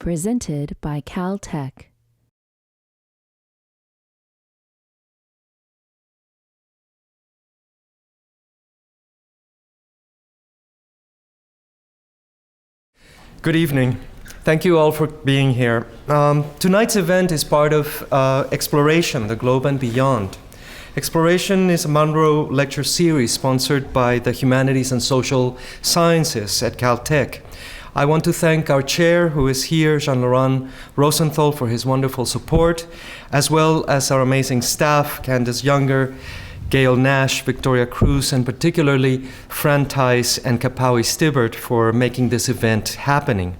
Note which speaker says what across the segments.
Speaker 1: presented by Caltech.
Speaker 2: Good evening. Thank you all for being here. Tonight's event is part of Exploration, the Globe and Beyond. Exploration is a Marlow lecture series sponsored by the Humanities and Social Sciences at Caltech. I want to thank our chair, who is here, Jean-Laurent Rosenthal, for his wonderful support, as well as our amazing staff, Candace Younger, Gail Nash, Victoria Cruz, and particularly Fran Theis and Kapawi Stibbert for making this event happen.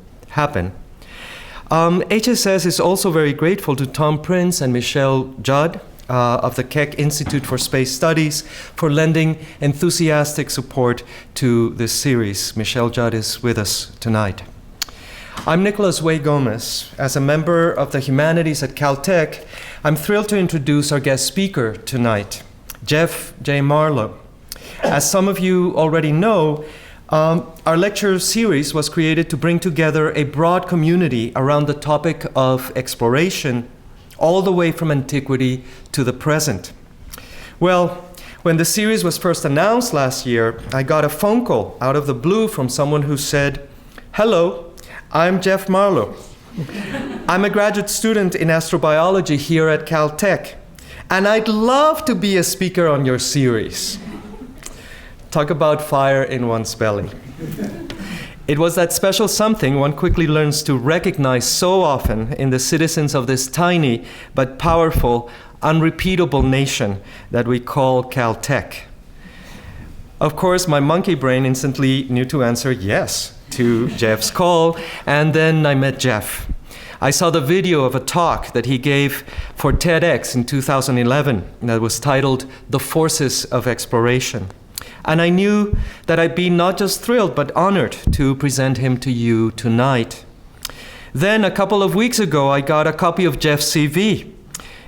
Speaker 2: HSS is also very grateful to Tom Prince and Michelle Judd of the Keck Institute for Space Studies for lending enthusiastic support to this series. Michelle Judd is with us tonight. I'm Nicholas Way Gomez. As a member of the Humanities at Caltech, I'm thrilled to introduce our guest speaker tonight, Jeff J. Marlow. As some of you already know, our lecture series was created to bring together a broad community around the topic of exploration, all the way from antiquity to the present. Well, when the series was first announced last year, I got a phone call out of the blue from someone who said, "Hello, I'm Jeff Marlow. I'm a graduate student in astrobiology here at Caltech, and I'd love to be a speaker on your series." Talk about fire in one's belly. It was that special something one quickly learns to recognize so often in the citizens of this tiny but powerful, unrepeatable nation that we call Caltech. Of course, my monkey brain instantly knew to answer yes to Jeff's call, and then I met Jeff. I saw the video of a talk that he gave for TEDx in 2011 that was titled "The Forces of Exploration." And I knew that I'd be not just thrilled, but honored to present him to you tonight. Then, a couple of weeks ago, I got a copy of Jeff's CV.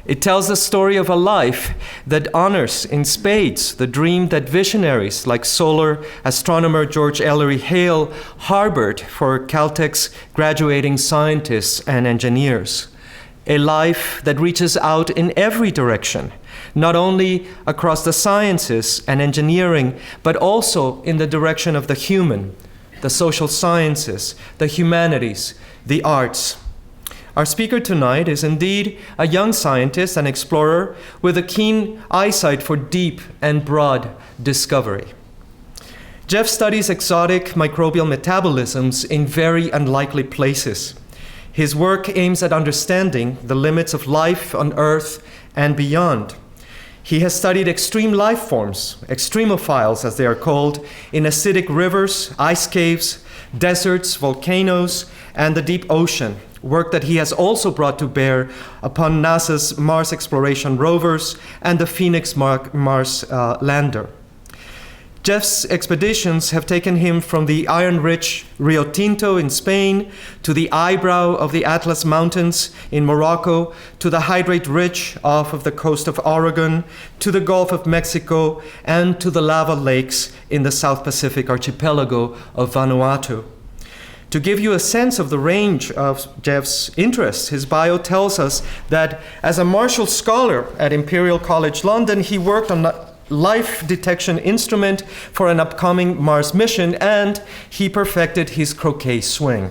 Speaker 2: It tells the story of a life that honors in spades the dream that visionaries like solar astronomer George Ellery Hale harbored for Caltech's graduating scientists and engineers. A life that reaches out in every direction, not only across the sciences and engineering, but also in the direction of the human, the social sciences, the humanities, the arts. Our speaker tonight is indeed a young scientist and explorer with a keen eyesight for deep and broad discovery. Jeff studies exotic microbial metabolisms in very unlikely places. His work aims at understanding the limits of life on Earth and beyond. He has studied extreme life forms, extremophiles as they are called, in acidic rivers, ice caves, deserts, volcanoes, and the deep ocean, work that he has also brought to bear upon NASA's Mars exploration rovers and the Phoenix Mars lander. Jeff's expeditions have taken him from the iron-rich Rio Tinto in Spain to the eyebrow of the Atlas Mountains in Morocco, to the hydrate-rich off of the coast of Oregon, to the Gulf of Mexico, and to the lava lakes in the South Pacific archipelago of Vanuatu. To give you a sense of the range of Jeff's interests, his bio tells us that as a Marshall Scholar at Imperial College London, he worked on life detection instrument for an upcoming Mars mission, and he perfected his croquet swing.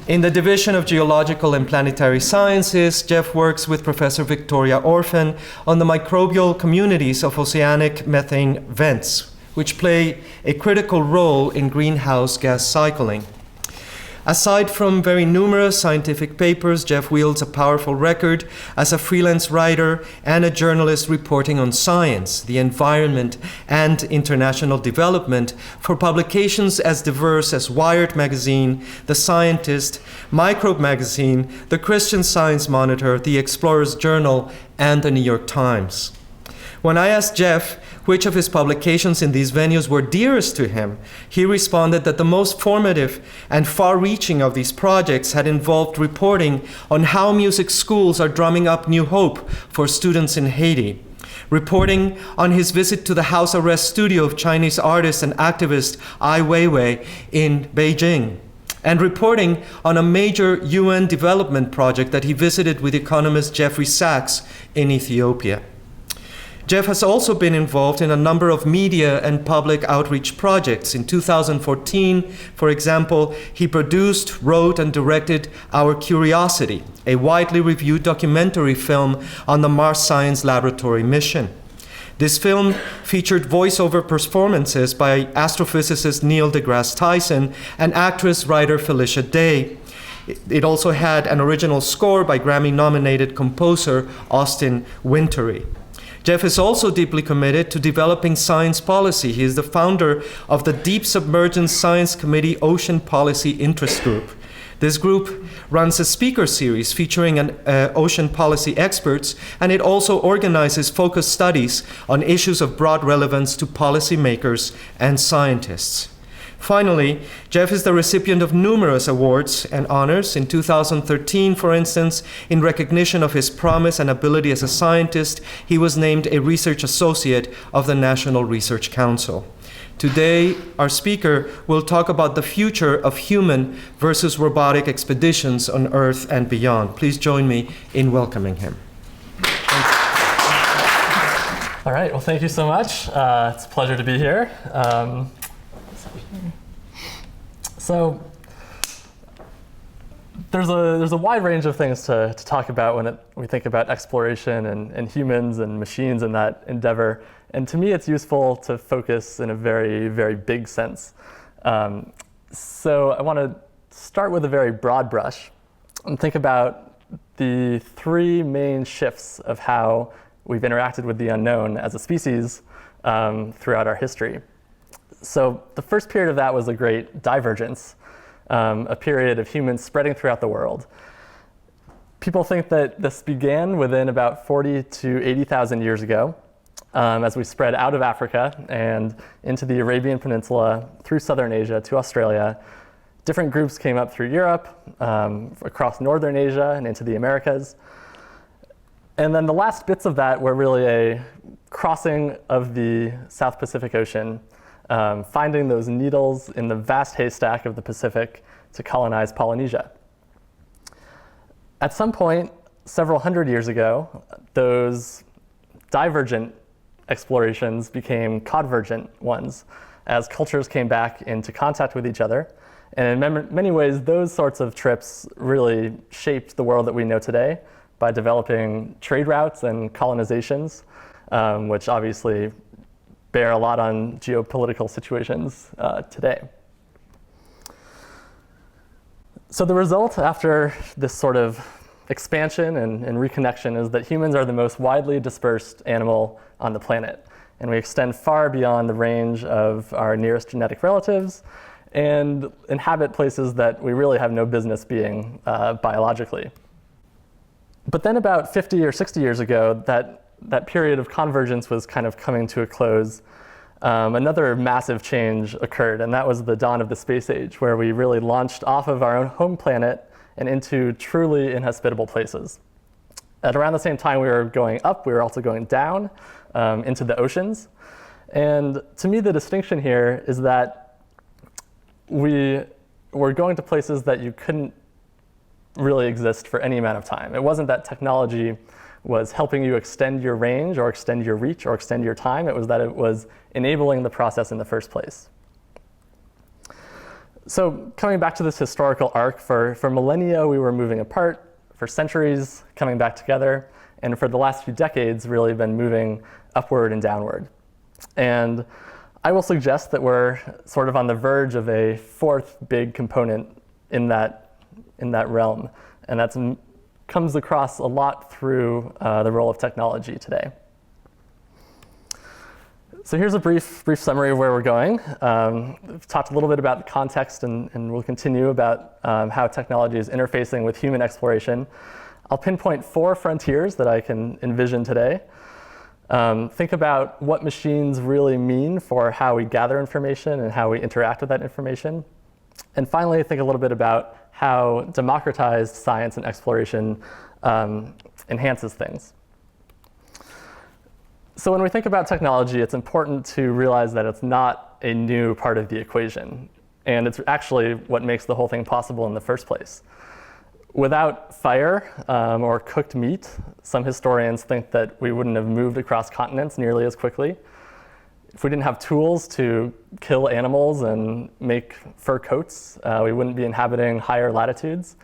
Speaker 2: In the Division of Geological and Planetary Sciences, Jeff works with Professor Victoria Orphan on the microbial communities of oceanic methane vents, which play a critical role in greenhouse gas cycling. Aside from very numerous scientific papers, Jeff wields a powerful record as a freelance writer and a journalist reporting on science, the environment, and international development for publications as diverse as Wired Magazine, The Scientist, Microbe Magazine, the Christian Science Monitor, the Explorer's Journal, and the New York Times. When I asked Jeff which of his publications in these venues were dearest to him, he responded that the most formative and far-reaching of these projects had involved reporting on how music schools are drumming up new hope for students in Haiti, reporting on his visit to the house arrest studio of Chinese artist and activist Ai Weiwei in Beijing, and reporting on a major UN development project that he visited with economist Jeffrey Sachs in Ethiopia. Jeff has also been involved in a number of media and public outreach projects. In 2014, for example, he produced, wrote, and directed Our Curiosity, a widely reviewed documentary film on the Mars Science Laboratory mission. This film featured voiceover performances by astrophysicist Neil deGrasse Tyson and actress-writer Felicia Day. It also had an original score by Grammy-nominated composer Austin Wintory. Jeff is also deeply committed to developing science policy. He is the founder of the Deep Submergence Science Committee Ocean Policy Interest Group. This group runs a speaker series featuring ocean policy experts, and it also organizes focused studies on issues of broad relevance to policymakers and scientists. Finally, Jeff is the recipient of numerous awards and honors. In 2013, for instance, in recognition of his promise and ability as a scientist, he was named a research associate of the National Research Council. Today, our speaker will talk about the future of human versus robotic expeditions on Earth and beyond. Please join me in welcoming him.
Speaker 3: All right, well, thank you so much. It's a pleasure to be here. So there's a wide range of things to talk about when we think about exploration and humans and machines in that endeavor. And to me, it's useful to focus in a very, very big sense. So I want to start with a very broad brush and think about the three main shifts of how we've interacted with the unknown as a species throughout our history. So the first period of that was the Great Divergence, a period of humans spreading throughout the world. People think that this began within about 40 to 80,000 years ago, as we spread out of Africa and into the Arabian Peninsula, through Southern Asia to Australia. Different groups came up through Europe, across Northern Asia and into the Americas. And then the last bits of that were really a crossing of the South Pacific Ocean, finding those needles in the vast haystack of the Pacific to colonize Polynesia. At some point, several hundred years ago, those divergent explorations became convergent ones as cultures came back into contact with each other. And in many ways, those sorts of trips really shaped the world that we know today by developing trade routes and colonizations, which obviously bear a lot on geopolitical situations today. So the result after this sort of expansion and reconnection is that humans are the most widely dispersed animal on the planet. And we extend far beyond the range of our nearest genetic relatives and inhabit places that we really have no business being biologically. But then about 50 or 60 years ago, that period of convergence was kind of coming to a close. Another massive change occurred, and that was the dawn of the space age, where we really launched off of our own home planet and into truly inhospitable places. At around the same time we were going up, we were also going down into the oceans. And to me, the distinction here is that we were going to places that you couldn't really exist for any amount of time. It wasn't that technology was helping you extend your range or extend your reach or extend your time. It was that it was enabling the process in the first place. So coming back to this historical arc, for millennia we were moving apart, for centuries coming back together, and for the last few decades really been moving upward and downward. And I will suggest that we're sort of on the verge of a fourth big component in that realm, and that comes across a lot through the role of technology today. So here's a brief summary of where we're going. We've talked a little bit about the context, and we'll continue about how technology is interfacing with human exploration. I'll pinpoint 4 frontiers that I can envision today. Think about what machines really mean for how we gather information and how we interact with that information. And finally, think a little bit about how democratized science and exploration enhances things. So when we think about technology, it's important to realize that it's not a new part of the equation. And it's actually what makes the whole thing possible in the first place. Without fire or cooked meat, some historians think that we wouldn't have moved across continents nearly as quickly. If we didn't have tools to kill animals and make fur coats, we wouldn't be inhabiting higher latitudes.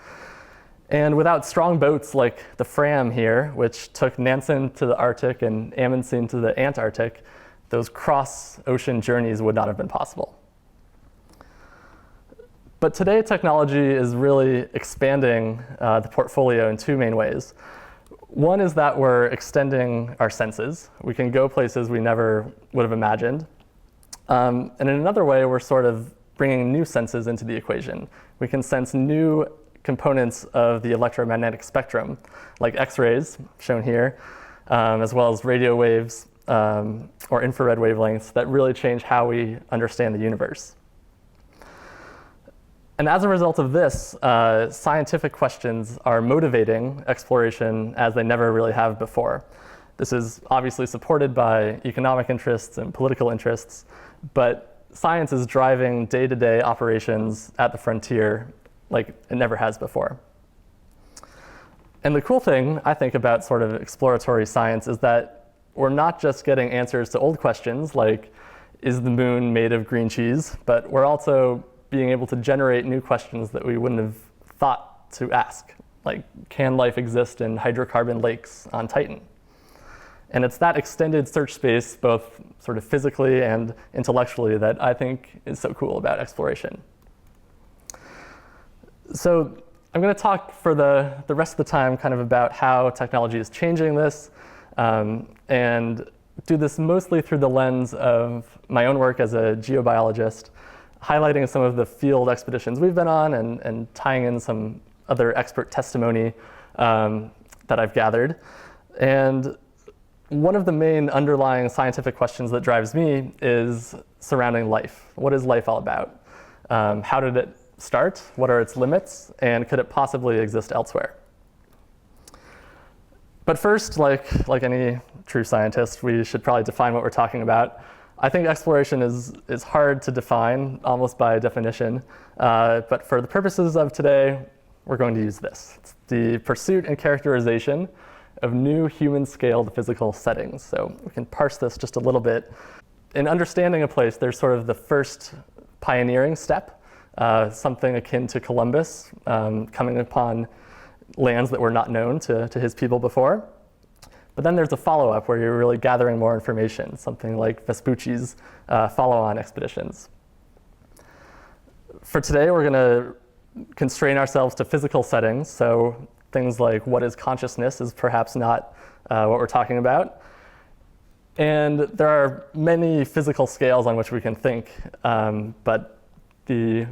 Speaker 3: And without strong boats like the Fram here, which took Nansen to the Arctic and Amundsen to the Antarctic, those cross-ocean journeys would not have been possible. But today, technology is really expanding the portfolio in two main ways. One is that we're extending our senses. We can go places we never would have imagined. And in another way, we're sort of bringing new senses into the equation. We can sense new components of the electromagnetic spectrum, like X-rays, shown here, as well as radio waves or infrared wavelengths that really change how we understand the universe. And as a result of this, scientific questions are motivating exploration as they never really have before. This is obviously supported by economic interests and political interests, but science is driving day-to-day operations at the frontier like it never has before. And the cool thing, I think, about sort of exploratory science is that we're not just getting answers to old questions like, is the moon made of green cheese? But we're also being able to generate new questions that we wouldn't have thought to ask, like, can life exist in hydrocarbon lakes on Titan? And it's that extended search space, both sort of physically and intellectually, that I think is so cool about exploration. So I'm going to talk for the rest of the time kind of about how technology is changing this, and do this mostly through the lens of my own work as a geobiologist, highlighting some of the field expeditions we've been on and tying in some other expert testimony that I've gathered. And one of the main underlying scientific questions that drives me is surrounding life. What is life all about? How did it start? What are its limits? And could it possibly exist elsewhere? But first, like any true scientist, we should probably define what we're talking about. I think exploration is hard to define, almost by definition. But for the purposes of today, we're going to use this. It's the pursuit and characterization of new human-scaled physical settings. So we can parse this just a little bit. In understanding a place, there's sort of the first pioneering step, something akin to Columbus coming upon lands that were not known to his people before. But then there's a follow-up where you're really gathering more information, something like Vespucci's follow-on expeditions. For today, we're going to constrain ourselves to physical settings, so things like what is consciousness is perhaps not what we're talking about. And there are many physical scales on which we can think, but the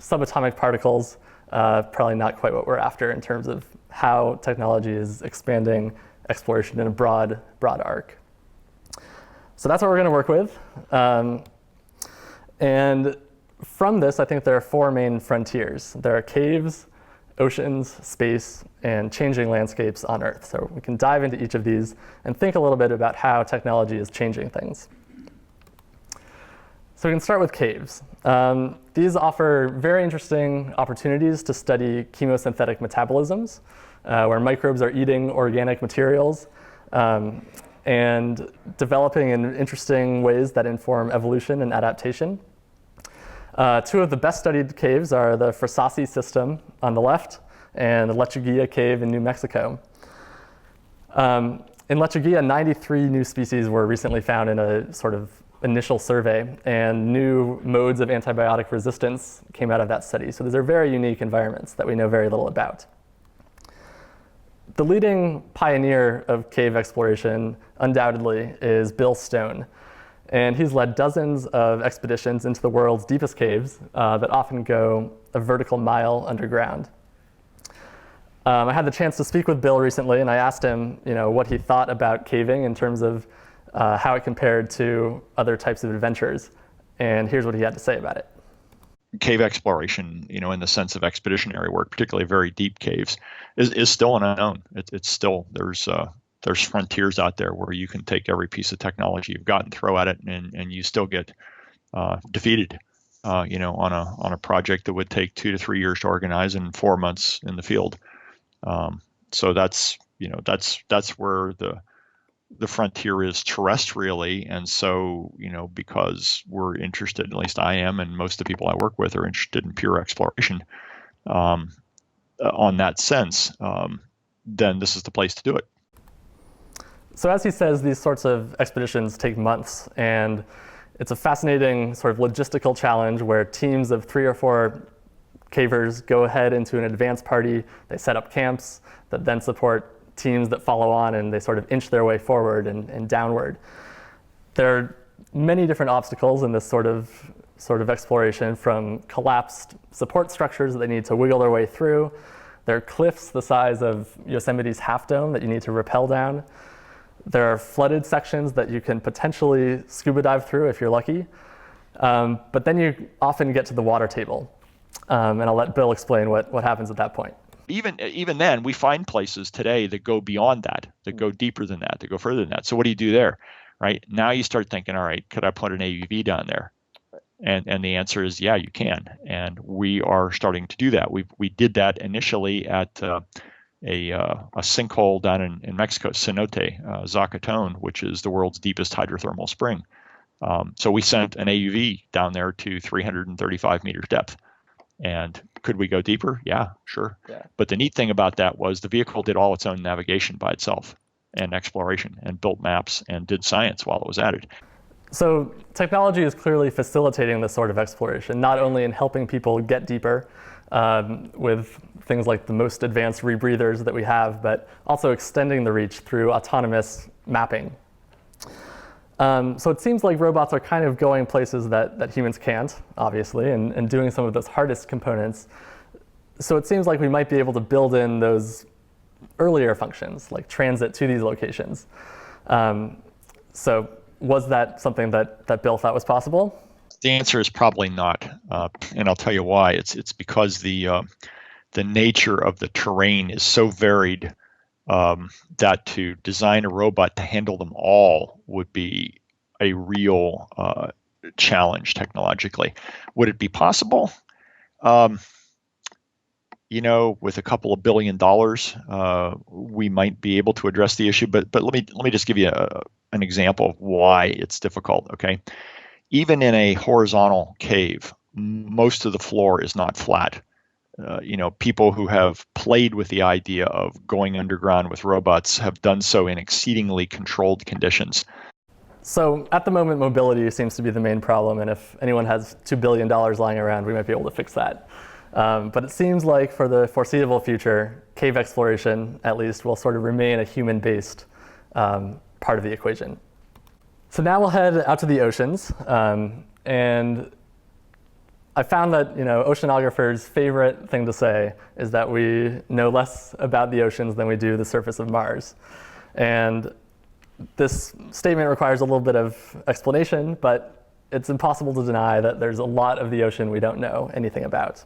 Speaker 3: subatomic particles, probably not quite what we're after in terms of how technology is expanding exploration in a broad arc. So that's what we're going to work with. And from this, I think there are four main frontiers. There are caves, oceans, space, and changing landscapes on Earth. So we can dive into each of these and think a little bit about how technology is changing things. So we can start with caves. These offer very interesting opportunities to study chemosynthetic metabolisms, where microbes are eating organic materials and developing in interesting ways that inform evolution and adaptation. Two of the best studied caves are the Frasassi system on the left and the Lechuguilla cave in New Mexico. In Lechuguilla, 93 new species were recently found in a sort of initial survey, and new modes of antibiotic resistance came out of that study. So these are very unique environments that we know very little about. The leading pioneer of cave exploration, undoubtedly, is Bill Stone. And he's led dozens of expeditions into the world's deepest caves that often go a vertical mile underground. I had the chance to speak with Bill recently, and I asked him, what he thought about caving in terms of how it compared to other types of adventures. And here's what he had to say about it.
Speaker 4: Cave exploration, in the sense of expeditionary work, particularly very deep caves, is still an unknown. It's still, there's frontiers out there where you can take every piece of technology you've got and throw at it, and you still get defeated. on a project that would take 2 to 3 years to organize and 4 months in the field. So that's where the frontier is terrestrially, and so because we're interested, at least I am, and most of the people I work with are interested in pure exploration. On that sense, then this is the place to do it.
Speaker 3: So as he says, these sorts of expeditions take months, and it's a fascinating sort of logistical challenge where teams of 3 or 4 cavers go ahead into an advance party. They set up camps that then support teams that follow on, and they sort of inch their way forward and downward. There are many different obstacles in this sort of exploration, from collapsed support structures that they need to wiggle their way through. There are cliffs the size of Yosemite's Half Dome that you need to rappel down. There are flooded sections that you can potentially scuba dive through if you're lucky. But then you often get to the water table. And I'll let Bill explain what happens at that point.
Speaker 4: Even then, we find places today that go beyond that go deeper than that, that go further than that. So what do you do there, right? Now you start thinking, all right, could I put an AUV down there? And the answer is, yeah, you can. And we are starting to do that. We did that initially at a sinkhole down in Mexico, Cenote, Zacatón, which is the world's deepest hydrothermal spring. So we sent an AUV down there to 335 meters depth. And could we go deeper? Yeah, sure. Yeah. But the neat thing about that was the vehicle did all its own navigation by itself and exploration, and built maps and did science while it was at it.
Speaker 3: So technology is clearly facilitating this sort of exploration, not only in helping people get deeper with things like the most advanced rebreathers that we have, but also extending the reach through autonomous mapping. So it seems like robots are kind of going places that humans can't, obviously, and doing some of those hardest components. So it seems like we might be able to build in those earlier functions, like transit to these locations. So was that something that Bill thought was possible?
Speaker 4: The answer is probably not, and I'll tell you why. It's because the nature of the terrain is so varied that to design a robot to handle them all would be a real challenge technologically. Would it be possible? With a couple of $1 billion, we might be able to address the issue. But let me just give you an example of why it's difficult. Okay, even in a horizontal cave, most of the floor is not flat. People who have played with the idea of going underground with robots have done so in exceedingly controlled conditions.
Speaker 3: So at the moment, mobility seems to be the main problem, and if anyone has $2 billion lying around, we might be able to fix that. But it seems like for the foreseeable future, cave exploration, at least, will sort of remain a human-based part of the equation. So now we'll head out to the oceans, and I found that oceanographers' favorite thing to say is that we know less about the oceans than we do the surface of Mars. And this statement requires a little bit of explanation, but it's impossible to deny that there's a lot of the ocean we don't know anything about.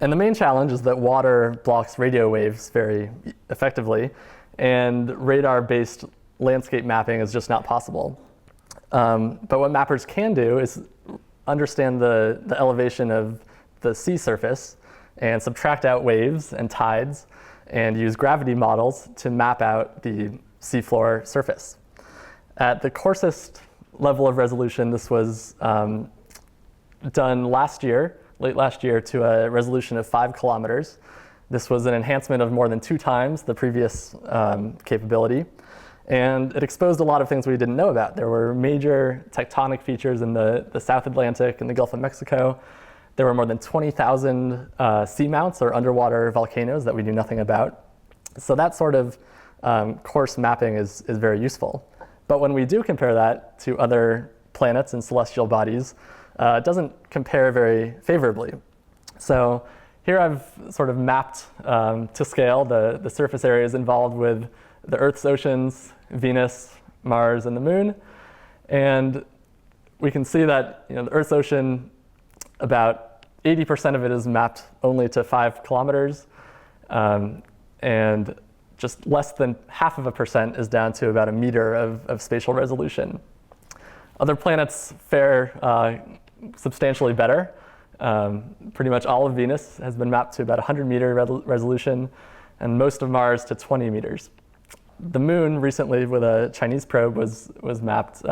Speaker 3: And the main challenge is that water blocks radio waves very effectively, and radar-based landscape mapping is just not possible. But what mappers can do is understand the elevation of the sea surface and subtract out waves and tides and use gravity models to map out the seafloor surface. At the coarsest level of resolution, this was done late last year, to a resolution of 5 kilometers. This was an enhancement of more than 2 times the previous capability. And it exposed a lot of things we didn't know about. There were major tectonic features in the South Atlantic and the Gulf of Mexico. There were more than 20,000 seamounts or underwater volcanoes that we knew nothing about. So that sort of coarse mapping is very useful. But when we do compare that to other planets and celestial bodies, it doesn't compare very favorably. So here I've sort of mapped to scale the surface areas involved with the Earth's oceans, Venus, Mars, and the Moon. And we can see that the Earth's ocean, about 80% of it is mapped only to 5 kilometers. And just less than 0.5% is down to about 1 meter of spatial resolution. Other planets fare substantially better. Pretty much all of Venus has been mapped to about 100-meter resolution, and most of Mars to 20 meters. The moon recently, with a Chinese probe, was mapped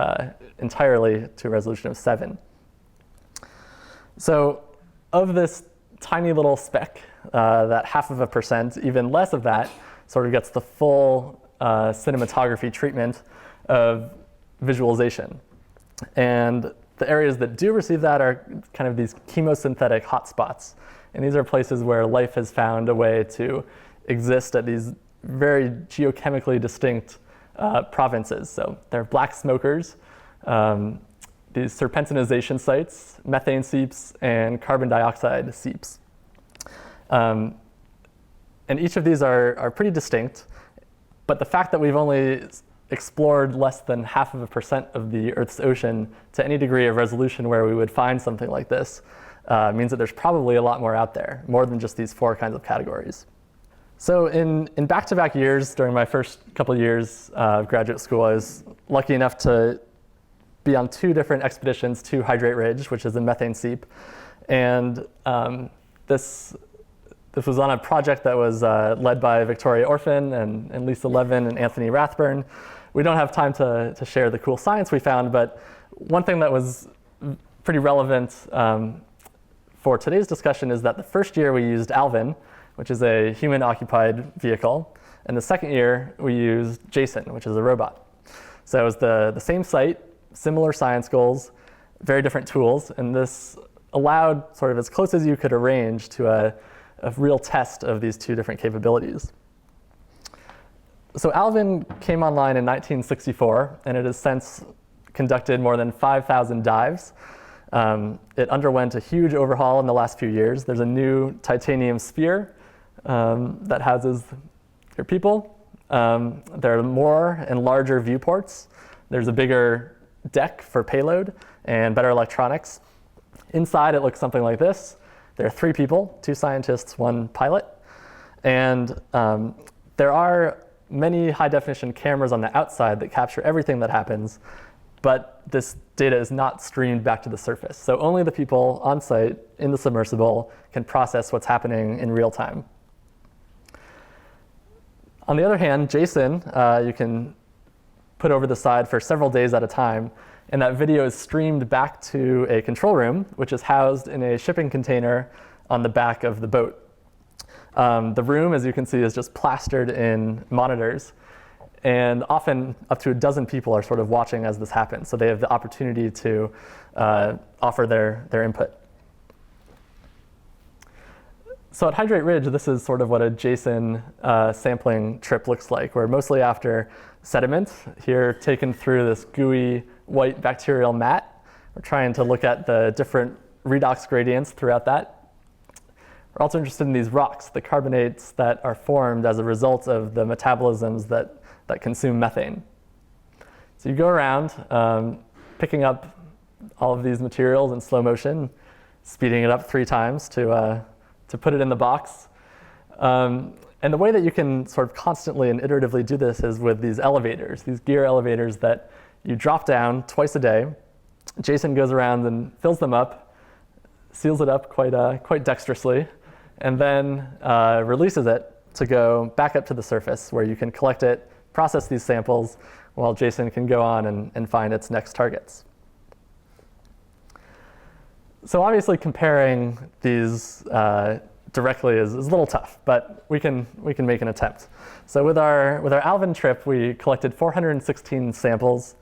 Speaker 3: entirely to a resolution of 7. So of this tiny little speck, that 0.5%, even less of that, sort of gets the full cinematography treatment of visualization. And the areas that do receive that are kind of these chemosynthetic hotspots. And these are places where life has found a way to exist at these very geochemically distinct provinces. So they're black smokers, these serpentinization sites, methane seeps, and carbon dioxide seeps. And each of these are pretty distinct, but the fact that we've only explored less than 0.5% of the Earth's ocean to any degree of resolution where we would find something like this means that there's probably a lot more out there, more than just these 4 kinds of categories. So in back-to-back years, during my first couple of years of graduate school, I was lucky enough to be on 2 different expeditions to Hydrate Ridge, which is a methane seep. And this was on a project that was led by Victoria Orphan and Lisa Levin and Anthony Rathburn. We don't have time to share the cool science we found, but one thing that was pretty relevant for today's discussion is that the first year we used Alvin, which is a human-occupied vehicle, and the second year we used Jason, which is a robot. So it was the same site, similar science goals, very different tools, and this allowed sort of as close as you could arrange to a real test of these 2 different capabilities. So Alvin came online in 1964, and it has since conducted more than 5,000 dives. It underwent a huge overhaul in the last few years. There's a new titanium sphere that houses your people. There are more and larger viewports. There's a bigger deck for payload and better electronics. Inside, it looks something like this. There are 3 people, 2 scientists, 1 pilot. And there are many high-definition cameras on the outside that capture everything that happens, but this data is not streamed back to the surface. So only the people on site in the submersible can process what's happening in real time. On the other hand, Jason, you can put over the side for several days at a time, and that video is streamed back to a control room, which is housed in a shipping container on the back of the boat. The room, as you can see, is just plastered in monitors, and often up to a dozen people are sort of watching as this happens, so they have the opportunity to offer their input. So at Hydrate Ridge, this is sort of what a Jason sampling trip looks like. We're mostly after sediment, here taken through this gooey white bacterial mat. We're trying to look at the different redox gradients throughout that. We're also interested in these rocks, the carbonates that are formed as a result of the metabolisms that consume methane. So you go around picking up all of these materials in slow motion, speeding it up 3 times to put it in the box. And the way that you can sort of constantly and iteratively do this is with these elevators, these gear elevators that you drop down twice a day. Jason goes around and fills them up, seals it up quite dexterously, and then releases it to go back up to the surface where you can collect it, process these samples, while Jason can go on and find its next targets. So obviously comparing these directly is a little tough, but we can make an attempt. So with our Alvin trip, we collected 416 samples,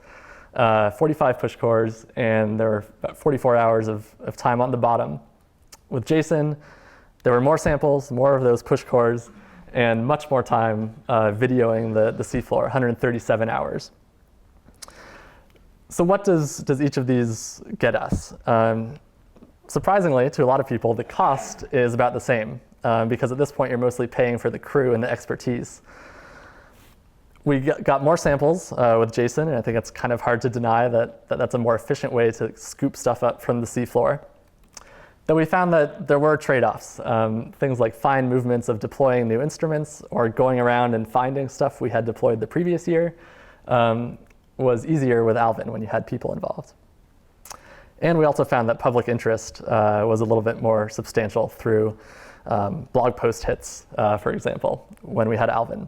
Speaker 3: 45 push cores, and there were about 44 hours of time on the bottom. With Jason, there were more samples, more of those push cores, and much more time videoing the seafloor, 137 hours. So what does each of these get us? Surprisingly, to a lot of people, the cost is about the same because at this point you're mostly paying for the crew and the expertise. We got more samples with Jason, and I think it's kind of hard to deny that that's a more efficient way to scoop stuff up from the seafloor. Though we found that there were trade-offs, things like fine movements of deploying new instruments or going around and finding stuff we had deployed the previous year was easier with Alvin when you had people involved. And we also found that public interest was a little bit more substantial through blog post hits, for example, when we had Alvin.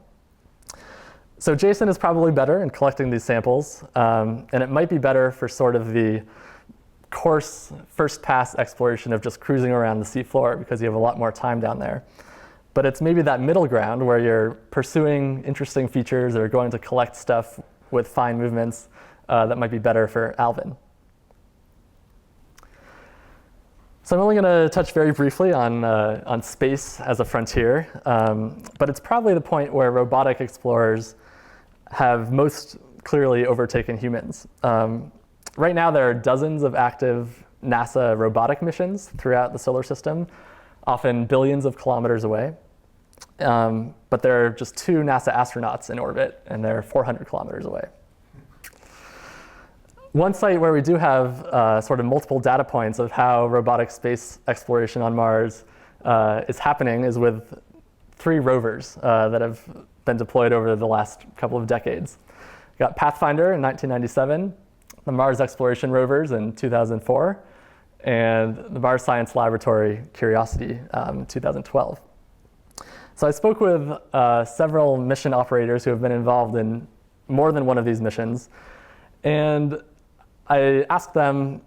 Speaker 3: So JSON is probably better in collecting these samples, and it might be better for sort of the coarse first pass exploration of just cruising around the seafloor because you have a lot more time down there. But it's maybe that middle ground where you're pursuing interesting features or going to collect stuff with fine movements that might be better for Alvin. So I'm only going to touch very briefly on space as a frontier, but it's probably the point where robotic explorers have most clearly overtaken humans. Right now, there are dozens of active NASA robotic missions throughout the solar system, often billions of kilometers away. But there are just 2 NASA astronauts in orbit, and they're 400 kilometers away. One site where we do have sort of multiple data points of how robotic space exploration on Mars is happening is with 3 rovers that have been deployed over the last couple of decades. We got Pathfinder in 1997, the Mars Exploration Rovers in 2004, and the Mars Science Laboratory Curiosity in 2012. So I spoke with several mission operators who have been involved in more than one of these missions, and I asked them,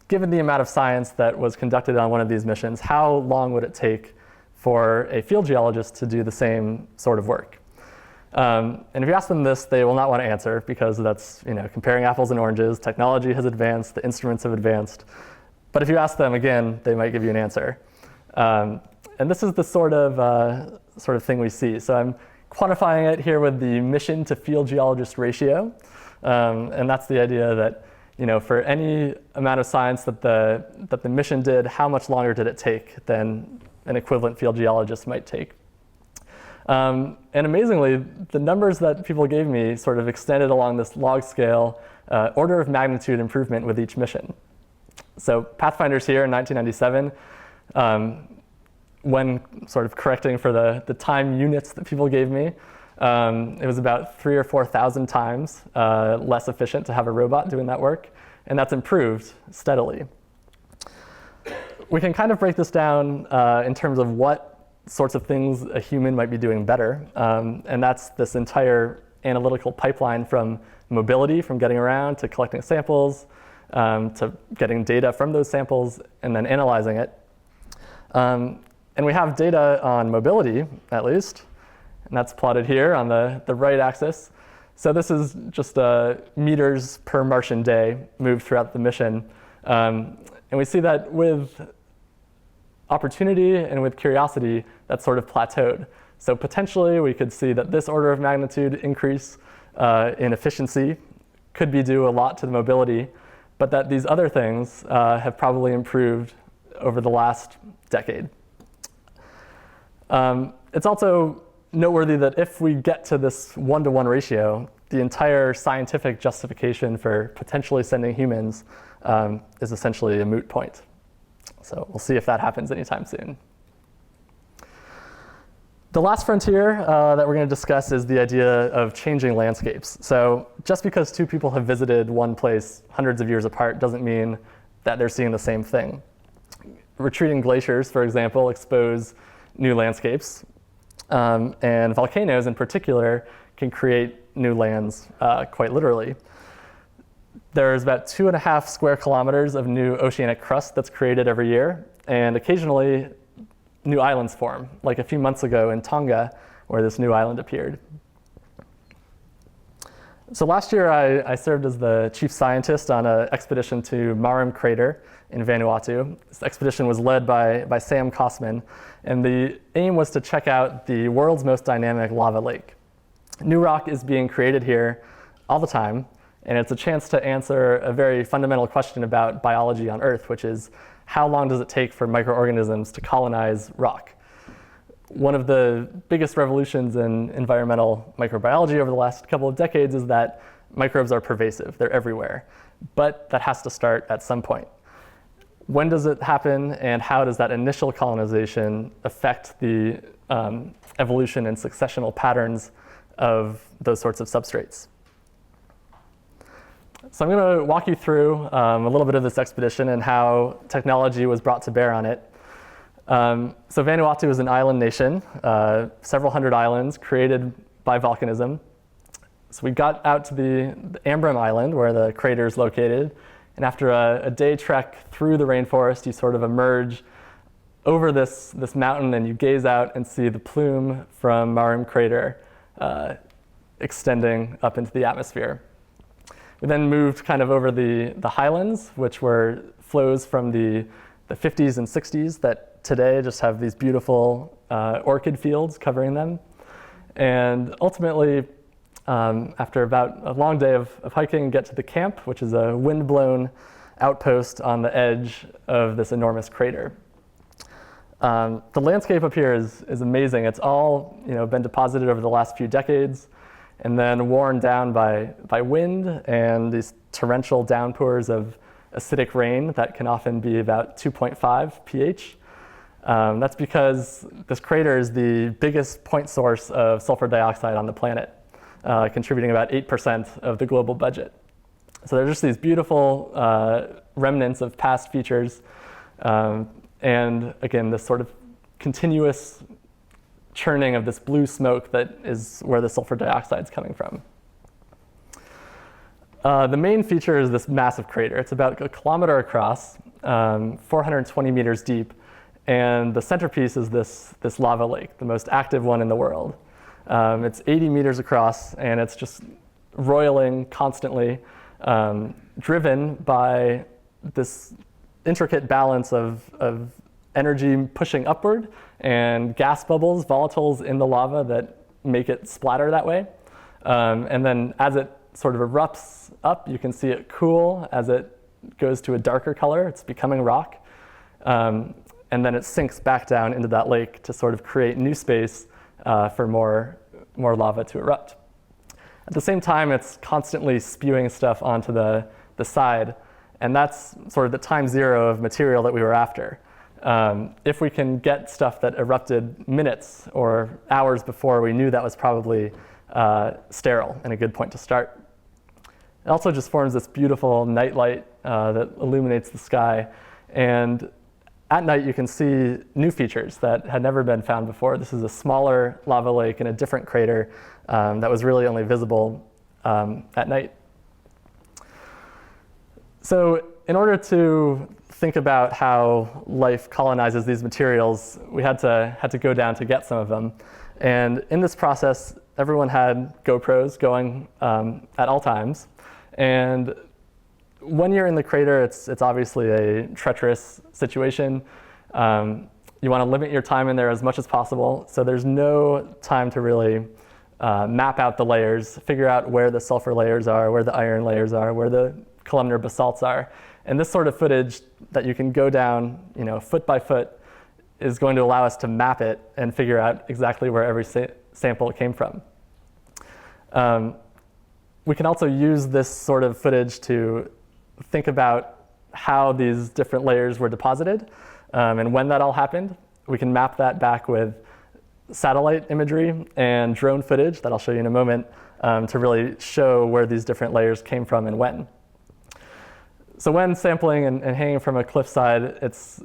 Speaker 3: given the amount of science that was conducted on one of these missions, how long would it take for a field geologist to do the same sort of work? And if you ask them this, they will not want to answer because that's comparing apples and oranges. Technology has advanced, the instruments have advanced. But if you ask them again, they might give you an answer. And this is the sort of thing we see. So I'm quantifying it here with the mission to field geologist ratio. And that's the idea that for any amount of science that the mission did, how much longer did it take than an equivalent field geologist might take? And amazingly, the numbers that people gave me sort of extended along this log scale, order of magnitude improvement with each mission. So Pathfinder's here in 1997. When sort of correcting for the time units that people gave me, it was about 3,000 or 4,000 times less efficient to have a robot doing that work, and that's improved steadily. We can kind of break this down in terms of what sorts of things a human might be doing better, and that's this entire analytical pipeline from mobility, from getting around to collecting samples, to getting data from those samples and then analyzing it. And we have data on mobility, at least, and that's plotted here on the right axis. So this is just meters per Martian day moved throughout the mission. And we see that with Opportunity and with Curiosity, that's sort of plateaued. So potentially we could see that this order of magnitude increase in efficiency could be due a lot to the mobility, but that these other things have probably improved over the last decade. It's also noteworthy that if we get to this 1-to-1 ratio, the entire scientific justification for potentially sending humans is essentially a moot point. So we'll see if that happens anytime soon. The last frontier that we're going to discuss is the idea of changing landscapes. So just because 2 people have visited one place hundreds of years apart doesn't mean that they're seeing the same thing. Retreating glaciers, for example, expose new landscapes. And volcanoes in particular can create new lands quite literally. There's about 2.5 square kilometers of new oceanic crust that's created every year, and occasionally new islands form, like a few months ago in Tonga, where this new island appeared. So last year, I served as the chief scientist on an expedition to Marlow crater in Vanuatu. This expedition was led by Sam Kosman, and the aim was to check out the world's most dynamic lava lake. New rock is being created here all the time, and it's a chance to answer a very fundamental question about biology on Earth, which is how long does it take for microorganisms to colonize rock? One of the biggest revolutions in environmental microbiology over the last couple of decades is that microbes are pervasive, they're everywhere, but that has to start at some point. When does it happen, and how does that initial colonization affect the evolution and successional patterns of those sorts of substrates? So I'm going to walk you through a little bit of this expedition and how technology was brought to bear on it. So Vanuatu is an island nation, several hundred islands created by volcanism. So we got out to the Ambrim Island, where the crater is located, and after a day trek through the rainforest, you sort of emerge over this mountain and you gaze out and see the plume from Marlow crater extending up into the atmosphere. We then moved kind of over the highlands, which were flows from the 50s and 60s that today just have these beautiful orchid fields covering them. And ultimately, after about a long day of hiking, get to the camp, which is a wind-blown outpost on the edge of this enormous crater. The landscape up here is amazing. It's all been deposited over the last few decades and then worn down by wind and these torrential downpours of acidic rain that can often be about 2.5 pH. That's because this crater is the biggest point source of sulfur dioxide on the planet, contributing about 8% of the global budget. So they're just these beautiful remnants of past features, and again, this sort of continuous churning of this blue smoke that is where the sulfur dioxide is coming from. The main feature is this massive crater. It's about 1 kilometer across, 420 meters deep, and the centerpiece is this lava lake, the most active one in the world. It's 80 meters across, and it's just roiling constantly, driven by this intricate balance of energy pushing upward and gas bubbles, volatiles in the lava that make it splatter that way. And then as it sort of erupts up, you can see it cool as it goes to a darker color. It's becoming rock. And then it sinks back down into that lake to sort of create new space for more lava to erupt. At the same time, it's constantly spewing stuff onto the side, and that's sort of the time zero of material that we were after. If we can get stuff that erupted minutes or hours before, we knew that was probably sterile and a good point to start. It also just forms this beautiful night light that illuminates the sky, and at night you can see new features that had never been found before. This is a smaller lava lake in a different crater that was really only visible at night. So in order to think about how life colonizes these materials, we had to go down to get some of them. And in this process, everyone had GoPros going at all times. And when you're in the crater, it's obviously a treacherous situation. You want to limit your time in there as much as possible. So there's no time to really map out the layers, figure out where the sulfur layers are, where the iron layers are, where the columnar basalts are. And this sort of footage that you can go down, foot by foot, is going to allow us to map it and figure out exactly where every sample came from. We can also use this sort of footage to think about how these different layers were deposited and when that all happened. We can map that back with satellite imagery and drone footage that I'll show you in a moment to really show where these different layers came from and when. So when sampling and hanging from a cliffside, it's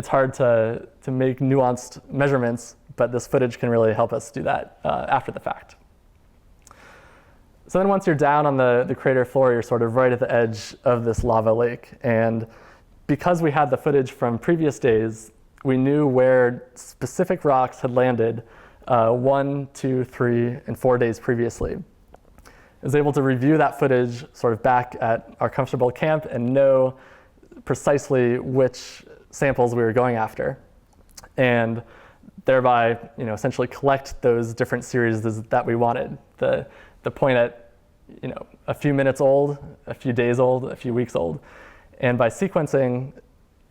Speaker 3: hard to make nuanced measurements, but this footage can really help us do that after the fact. So then once you're down on the crater floor, you're sort of right at the edge of this lava lake. And because we had the footage from previous days, we knew where specific rocks had landed 1, 2, 3, and 4 days previously. I was able to review that footage sort of back at our comfortable camp and know precisely which samples we were going after, and thereby essentially collect those different series that we wanted. The point at a few minutes old, a few days old, a few weeks old. And by sequencing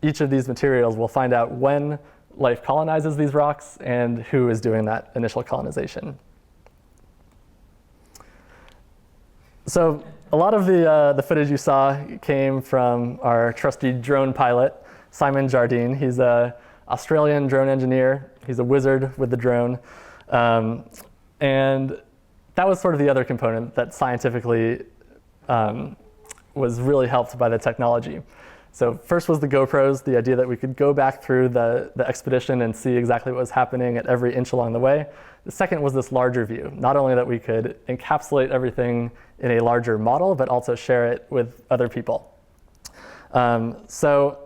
Speaker 3: each of these materials, we'll find out when life colonizes these rocks and who is doing that initial colonization. So a lot of the footage you saw came from our trusty drone pilot, Simon Jardine. He's an Australian drone engineer. He's a wizard with the drone. And that was sort of the other component that scientifically was really helped by the technology. So first was the GoPros, the idea that we could go back through the expedition and see exactly what was happening at every inch along the way. The second was this larger view, not only that we could encapsulate everything in a larger model, but also share it with other people. So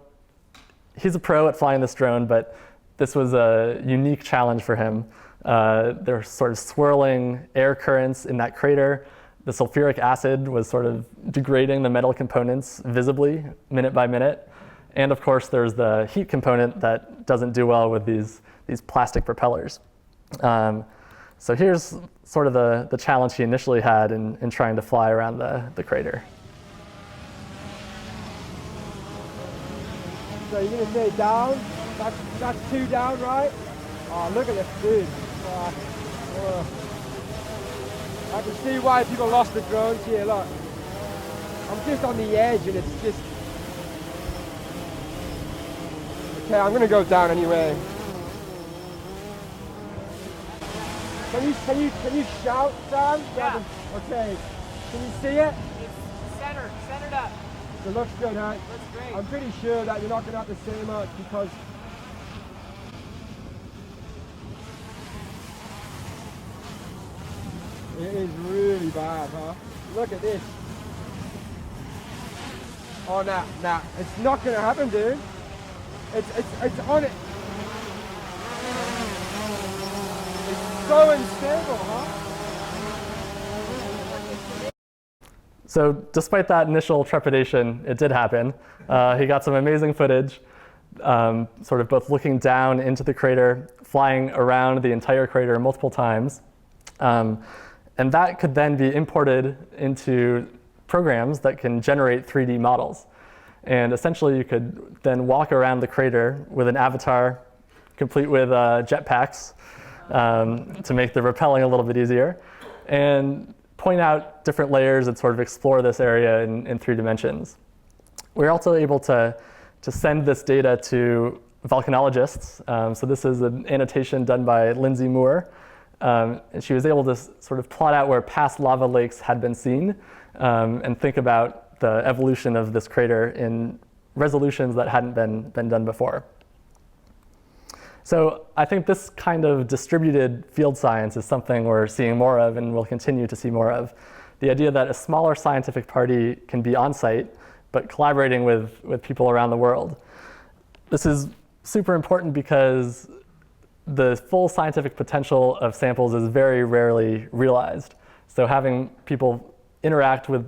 Speaker 3: he's a pro at flying this drone, but this was a unique challenge for him. There were sort of swirling air currents in that crater. The sulfuric acid was sort of degrading the metal components visibly, minute by minute. And of course, there's the heat component that doesn't do well with these plastic propellers. So here's sort of the challenge he initially had in trying to fly around the crater.
Speaker 5: So you're gonna say down? That's 2 down, right? Oh, look at this dude. I can see why people lost the drones here, look. I'm just on the edge and it's just... Okay, I'm gonna go down anyway. Can you shout, Sam?
Speaker 6: Yeah.
Speaker 5: Okay. Can you see it?
Speaker 6: It's centered up.
Speaker 5: It looks good, huh?
Speaker 6: Looks great.
Speaker 5: I'm pretty sure that you're not gonna have to say much because it is really bad, huh? Look at this. Oh, nah, it's not gonna happen, dude. It's on it. It's so unstable, huh?
Speaker 3: So despite that initial trepidation, it did happen. He got some amazing footage, sort of both looking down into the crater, flying around the entire crater multiple times. And that could then be imported into programs that can generate 3D models. And essentially you could then walk around the crater with an avatar, complete with jetpacks to make the rappelling a little bit easier, and point out different layers and sort of explore this area in 3 dimensions. We're also able to send this data to volcanologists. So this is an annotation done by Lindsay Moore. And she was able to sort of plot out where past lava lakes had been seen and think about the evolution of this crater in resolutions that hadn't been done before. So I think this kind of distributed field science is something we're seeing more of and will continue to see more of. The idea that a smaller scientific party can be on site, but collaborating with people around the world. This is super important because the full scientific potential of samples is very rarely realized. So having people interact with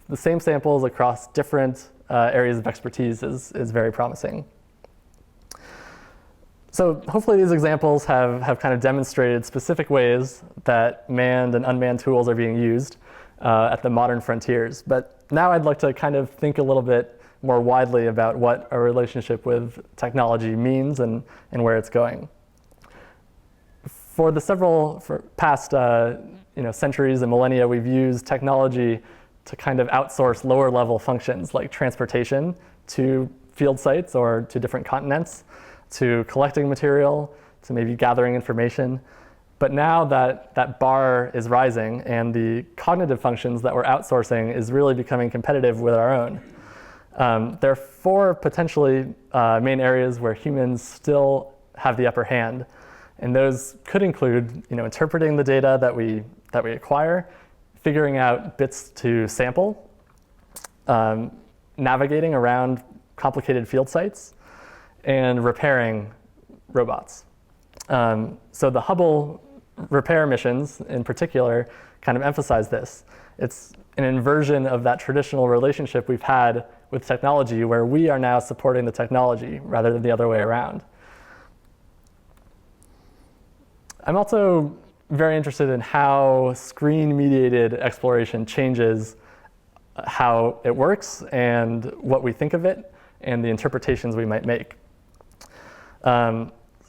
Speaker 3: the same samples across different areas of expertise is very promising. So hopefully these examples have kind of demonstrated specific ways that manned and unmanned tools are being used at the modern frontiers. But now I'd like to kind of think a little bit more widely about what our relationship with technology means and where it's going. For the past centuries and millennia, we've used technology to kind of outsource lower level functions like transportation to field sites or to different continents, to collecting material, to maybe gathering information. But now that bar is rising and the cognitive functions that we're outsourcing is really becoming competitive with our own. There are 4 potentially main areas where humans still have the upper hand. And those could include interpreting the data that we acquire, figuring out bits to sample, navigating around complicated field sites, and repairing robots. So the Hubble repair missions in particular kind of emphasize this. It's an inversion of that traditional relationship we've had with technology where we are now supporting the technology rather than the other way around. I'm also very interested in how screen-mediated exploration changes how it works and what we think of it and the interpretations we might make.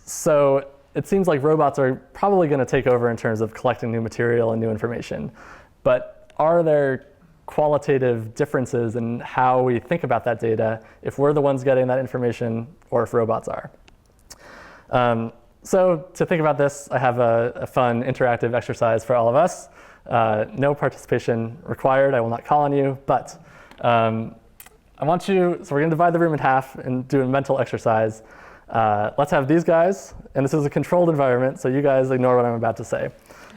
Speaker 3: So it seems like robots are probably going to take over in terms of collecting new material and new information. But are there qualitative differences in how we think about that data if we're the ones getting that information or if robots are? So to think about this, I have a fun interactive exercise for all of us. No participation required. I will not call on you, but I want you, so we're going to divide the room in half and do a mental exercise. Let's have these guys, and this is a controlled environment, so you guys ignore what I'm about to say.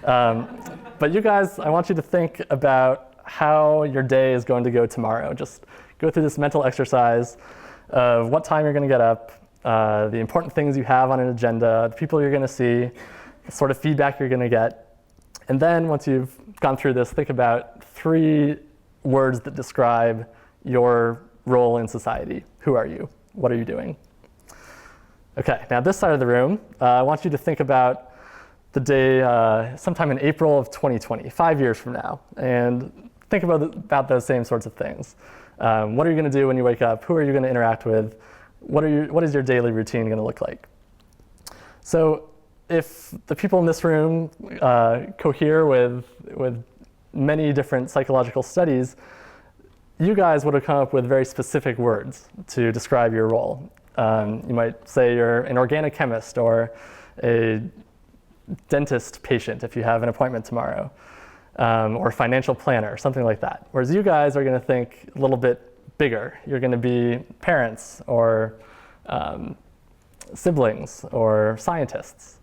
Speaker 3: But you guys, I want you to think about how your day is going to go tomorrow. Just go through this mental exercise of what time you're going to get up, the important things you have on an agenda, the people you're going to see, the sort of feedback you're going to get. And then once you've gone through this, think about 3 words that describe your role in society. Who are you? What are you doing? Okay, now this side of the room, I want you to think about the day sometime in April of 2020, 5 years from now, and think about those same sorts of things. What are you going to do when you wake up? Who are you going to interact with? What is your daily routine going to look like? So if the people in this room cohere with many different psychological studies, you guys would have come up with very specific words to describe your role. You might say you're an organic chemist or a dentist patient if you have an appointment tomorrow, or financial planner, something like that. Whereas you guys are going to think a little bit bigger. You're going to be parents or siblings or scientists.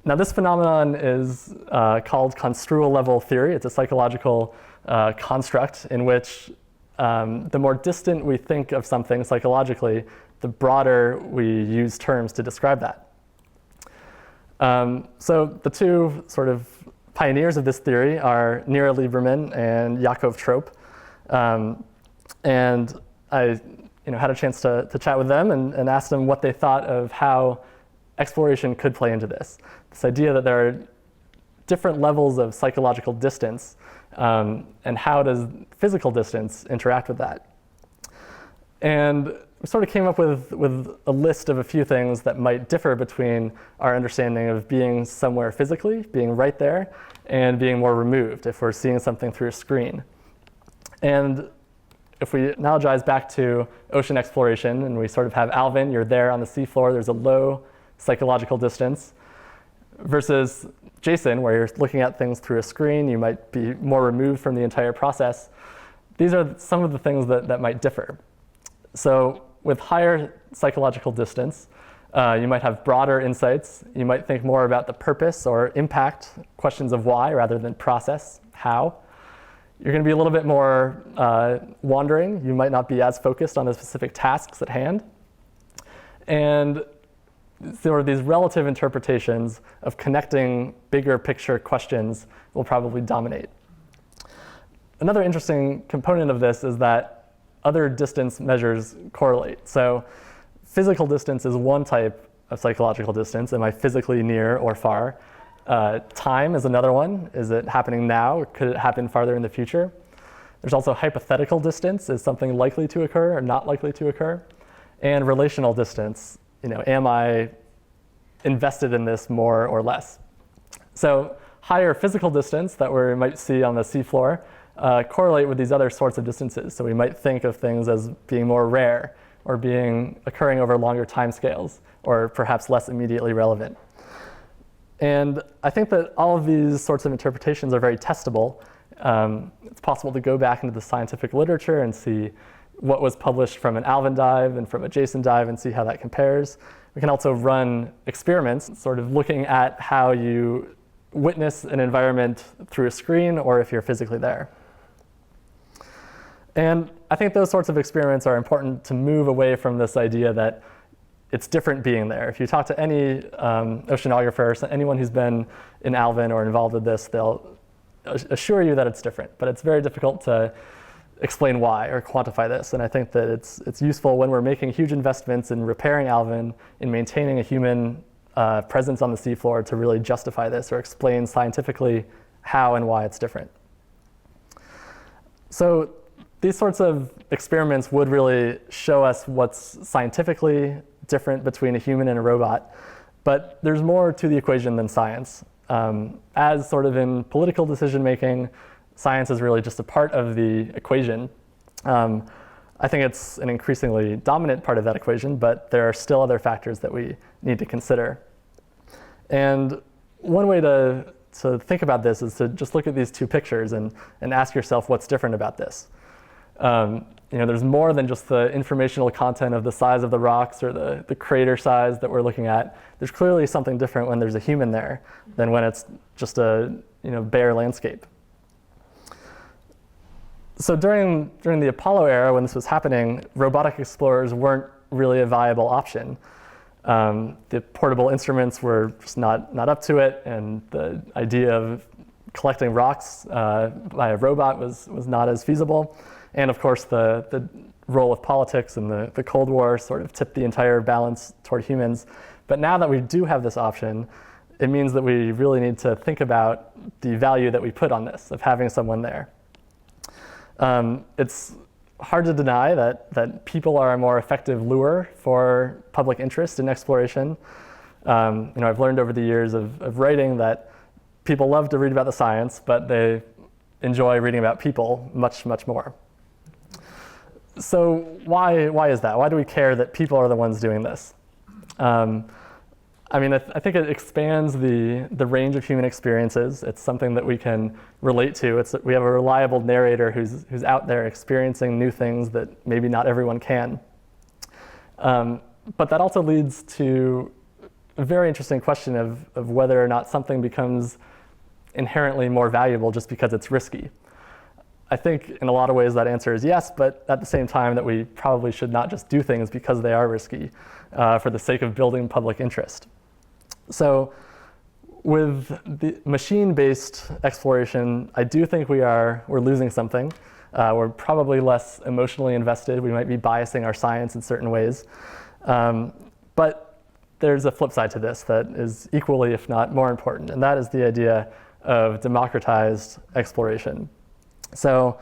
Speaker 3: Now this phenomenon is called construelevel theory. It's a psychological construct in which the more distant we think of something psychologically, the broader we use terms to describe that. So the 2 sort of pioneers of this theory are Nira Lieberman and Yaakov Trope. And I had a chance to chat with them and ask them what they thought of how exploration could play into this. This idea that there are different levels of psychological distance, and how does physical distance interact with that? And we sort of came up with a list of a few things that might differ between our understanding of being somewhere physically, being right there, and being more removed if we're seeing something through a screen. And if we analogize back to ocean exploration and we sort of have Alvin, you're there on the seafloor, there's a low psychological distance, versus Jason, where you're looking at things through a screen, you might be more removed from the entire process. These are some of the things that might differ. So with higher psychological distance, you might have broader insights. You might think more about the purpose or impact, questions of why rather than process, how. You're going to be a little bit more wandering. You might not be as focused on the specific tasks at hand. And there are these relative interpretations of connecting bigger picture questions will probably dominate. Another interesting component of this is that other distance measures correlate. So physical distance is one type of psychological distance. Am I physically near or far? Time is another one. Is it happening now, or could it happen farther in the future? There's also hypothetical distance. Is something likely to occur or not likely to occur? And relational distance. Am I invested in this more or less? So higher physical distance that we might see on the seafloor correlate with these other sorts of distances. So we might think of things as being more rare or occurring over longer timescales, or perhaps less immediately relevant. And I think that all of these sorts of interpretations are very testable. It's possible to go back into the scientific literature and see what was published from an Alvin dive and from a Jason dive and see how that compares. We can also run experiments, sort of looking at how you witness an environment through a screen or if you're physically there. And I think those sorts of experiments are important to move away from this idea that it's different being there. If you talk to any oceanographer, anyone who's been in Alvin or involved with this, they'll assure you that it's different. But it's very difficult to explain why or quantify this. And I think that it's useful when we're making huge investments in repairing Alvin, in maintaining a human presence on the seafloor to really justify this or explain scientifically how and why it's different. So these sorts of experiments would really show us what's scientifically different between a human and a robot. But there's more to the equation than science. As sort of in political decision making, science is really just a part of the equation. I think it's an increasingly dominant part of that equation, but there are still other factors that we need to consider. And one way to think about this is to just look at these two pictures and ask yourself what's different about this. There's more than just the informational content of the size of the rocks or the crater size that we're looking at. There's clearly something different when there's a human there than when it's just a bare landscape. So during the Apollo era, when this was happening, robotic explorers weren't really a viable option. The portable instruments were just not up to it, and the idea of collecting rocks by a robot was not as feasible. And of course, the role of politics and the Cold War sort of tipped the entire balance toward humans. But now that we do have this option, it means that we really need to think about the value that we put on this, of having someone there. It's hard to deny that people are a more effective lure for public interest in exploration. I've learned over the years of writing that people love to read about the science, but they enjoy reading about people much, much more. So why is that? Why do we care that people are the ones doing this? I think it expands the range of human experiences. It's something that we can relate to. We have a reliable narrator who's out there experiencing new things that maybe not everyone can. But that also leads to a very interesting question of whether or not something becomes inherently more valuable just because it's risky. I think in a lot of ways that answer is yes, but at the same time that we probably should not just do things because they are risky for the sake of building public interest. So with the machine-based exploration, I do think we're losing something. We're probably less emotionally invested. We might be biasing our science in certain ways. But there's a flip side to this that is equally, if not more important, and that is the idea of democratized exploration. So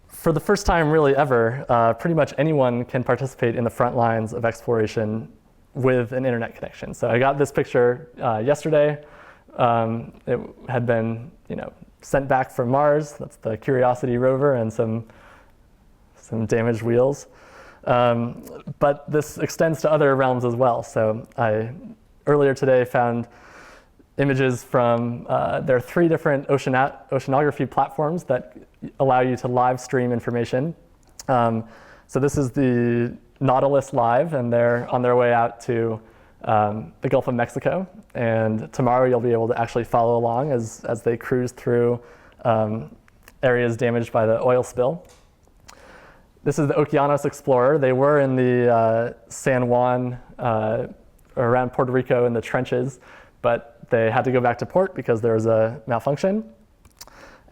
Speaker 3: for the first time really ever, pretty much anyone can participate in the front lines of exploration with an internet connection. So I got this picture yesterday. It had been sent back from Mars. That's the Curiosity rover and some damaged wheels. But this extends to other realms as well. So I earlier today found images from, there are 3 different oceanography platforms that allow you to live stream information. So this is the Nautilus Live, and they're on their way out to the Gulf of Mexico. And tomorrow you'll be able to actually follow along as they cruise through areas damaged by the oil spill. This is the Okeanos Explorer. They were in the San Juan, around Puerto Rico in the trenches, but they had to go back to port because there was a malfunction.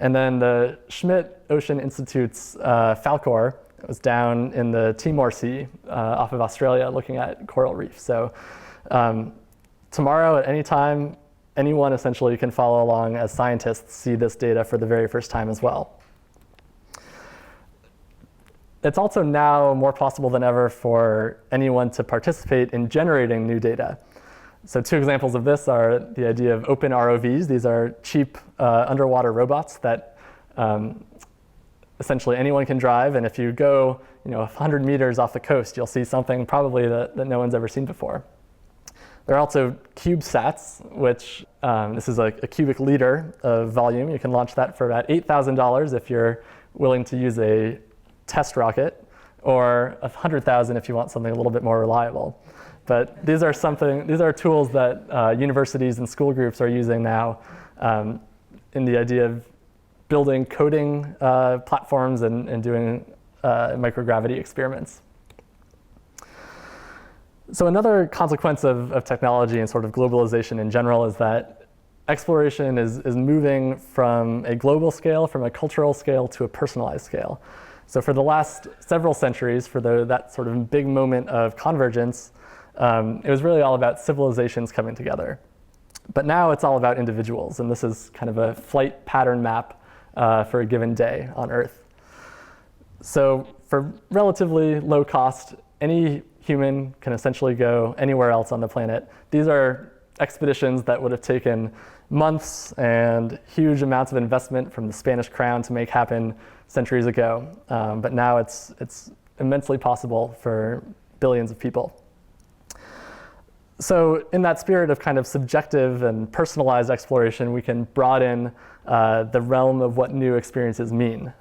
Speaker 3: And then the Schmidt Ocean Institute's Falkor was down in the Timor Sea off of Australia looking at coral reef. So tomorrow at any time, anyone essentially can follow along as scientists see this data for the very first time as well. It's also now more possible than ever for anyone to participate in generating new data. So 2 examples of this are the idea of open ROVs. These are cheap underwater robots that essentially anyone can drive. And if you go 100 meters off the coast, you'll see something probably that no one's ever seen before. There are also CubeSats, which this is a cubic liter of volume. You can launch that for about $8,000 if you're willing to use a test rocket, or $100,000 if you want something a little bit more reliable. But these are tools that universities and school groups are using now in the idea of building coding platforms and doing microgravity experiments. So another consequence of technology and sort of globalization in general is that exploration is moving from a global scale, from a cultural scale, to a personalized scale. So for the last several centuries, for that sort of big moment of convergence, it was really all about civilizations coming together. But now it's all about individuals, and this is kind of a flight pattern map for a given day on Earth. So for relatively low cost, any human can essentially go anywhere else on the planet. These are expeditions that would have taken months and huge amounts of investment from the Spanish crown to make happen centuries ago. But now it's immensely possible for billions of people. So in that spirit of kind of subjective and personalized exploration, we can broaden the realm of what new experiences mean.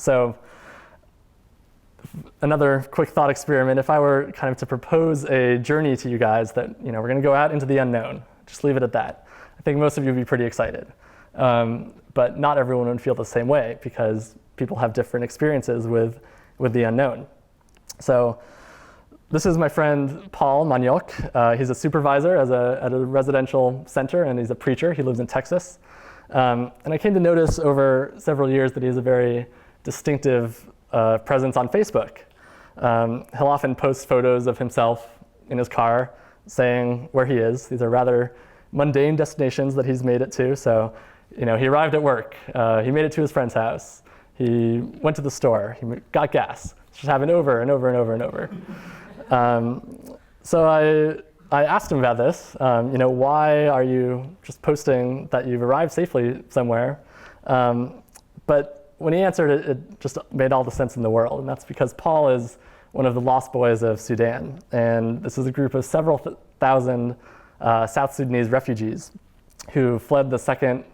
Speaker 3: So another quick thought experiment, if I were kind of to propose a journey to you guys that, we're going to go out into the unknown, just leave it at that. I think most of you would be pretty excited. But not everyone would feel the same way because people have different experiences with the unknown. So this is my friend Paul Maniok. He's a supervisor at a residential center, and he's a preacher. He lives in Texas. And I came to notice over several years that he has a very distinctive presence on Facebook. He'll often post photos of himself in his car saying where he is. These are rather mundane destinations that he's made it to. So, he arrived at work. He made it to his friend's house. He went to the store. He got gas. It's just happened over and over and over and over. So I asked him about this. Why are you just posting that you've arrived safely somewhere? But when he answered it, it just made all the sense in the world. And that's because Paul is one of the lost boys of Sudan. And this is a group of several thousand South Sudanese refugees who fled the Second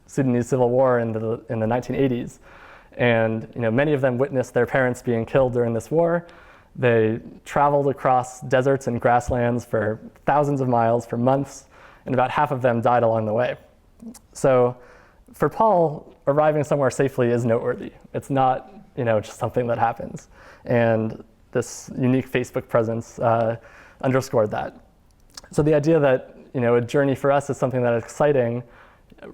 Speaker 3: Sudanese Civil War in the 1980s. And many of them witnessed their parents being killed during this war. They traveled across deserts and grasslands for thousands of miles for months, and about half of them died along the way. So for Paul, arriving somewhere safely is noteworthy. It's not just something that happens. And this unique Facebook presence underscored that. So the idea that a journey for us is something that is exciting,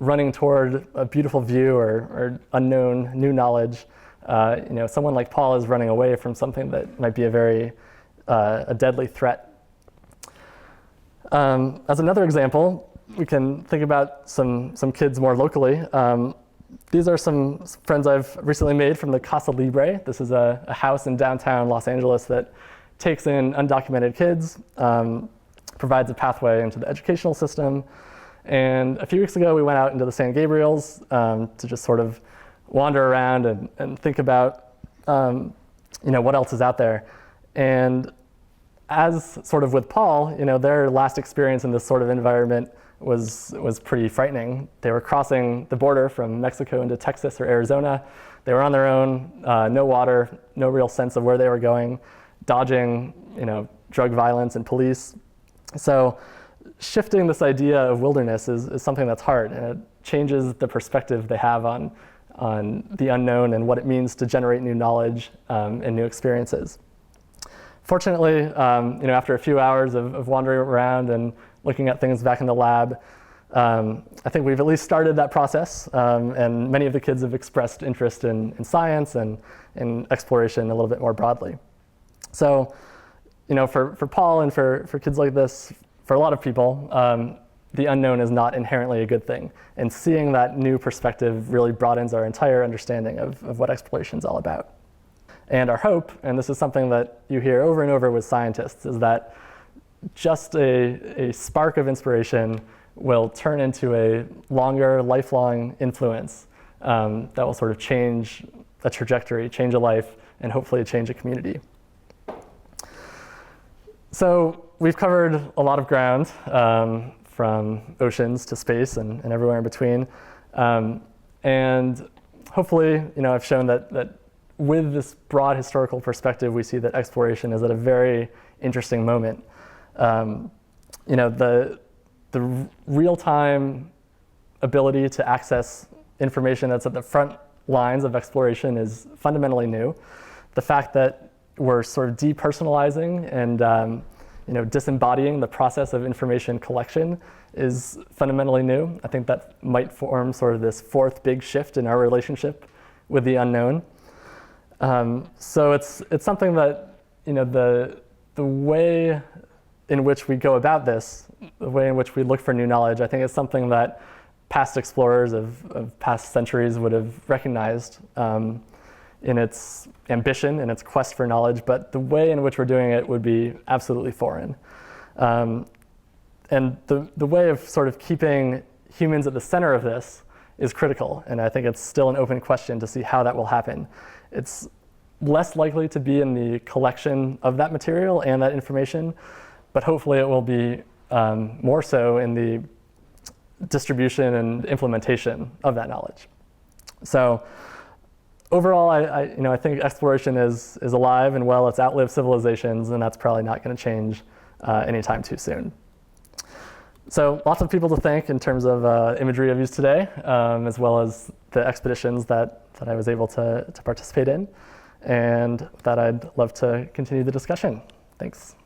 Speaker 3: running toward a beautiful view or unknown new knowledge, someone like Paul is running away from something that might be a deadly threat. As another example, we can think about some kids more locally. These are some friends I've recently made from the Casa Libre. This is a house in downtown Los Angeles that takes in undocumented kids, provides a pathway into the educational system. And a few weeks ago, we went out into the San Gabriels to just sort of wander around and think about what else is out there. And as sort of with Paul, their last experience in this sort of environment was pretty frightening. They were crossing the border from Mexico into Texas or Arizona. They were on their own, no water, no real sense of where they were going, dodging drug violence and police. So shifting this idea of wilderness is something that's hard, and it changes the perspective they have on the unknown and what it means to generate new knowledge and new experiences. Fortunately, after a few hours of wandering around and looking at things back in the lab, I think we've at least started that process, and many of the kids have expressed interest in science and in exploration a little bit more broadly. So, for Paul and for kids like this, for a lot of people, the unknown is not inherently a good thing. And seeing that new perspective really broadens our entire understanding of what exploration is all about. And our hope, and this is something that you hear over and over with scientists, is that just a spark of inspiration will turn into a longer, lifelong influence that will sort of change a trajectory, change a life, and hopefully change a community. So we've covered a lot of ground, from oceans to space and everywhere in between. And hopefully, I've shown that with this broad historical perspective, we see that exploration is at a very interesting moment. The real-time ability to access information that's at the front lines of exploration is fundamentally new. The fact that we're sort of depersonalizing and disembodying the process of information collection is fundamentally new. I think that might form sort of this fourth big shift in our relationship with the unknown. So it's something that the way in which we go about this, the way in which we look for new knowledge, I think is something that past explorers of past centuries would have recognized in its ambition and its quest for knowledge, but the way in which we're doing it would be absolutely foreign. And the way of sort of keeping humans at the center of this is critical, and I think it's still an open question to see how that will happen. It's less likely to be in the collection of that material and that information, but hopefully it will be more so in the distribution and implementation of that knowledge. So overall, I think exploration is alive and well. It's outlived civilizations, and that's probably not going to change anytime too soon. So lots of people to thank in terms of imagery I've used today, as well as the expeditions that I was able to participate in, and that I'd love to continue the discussion. Thanks.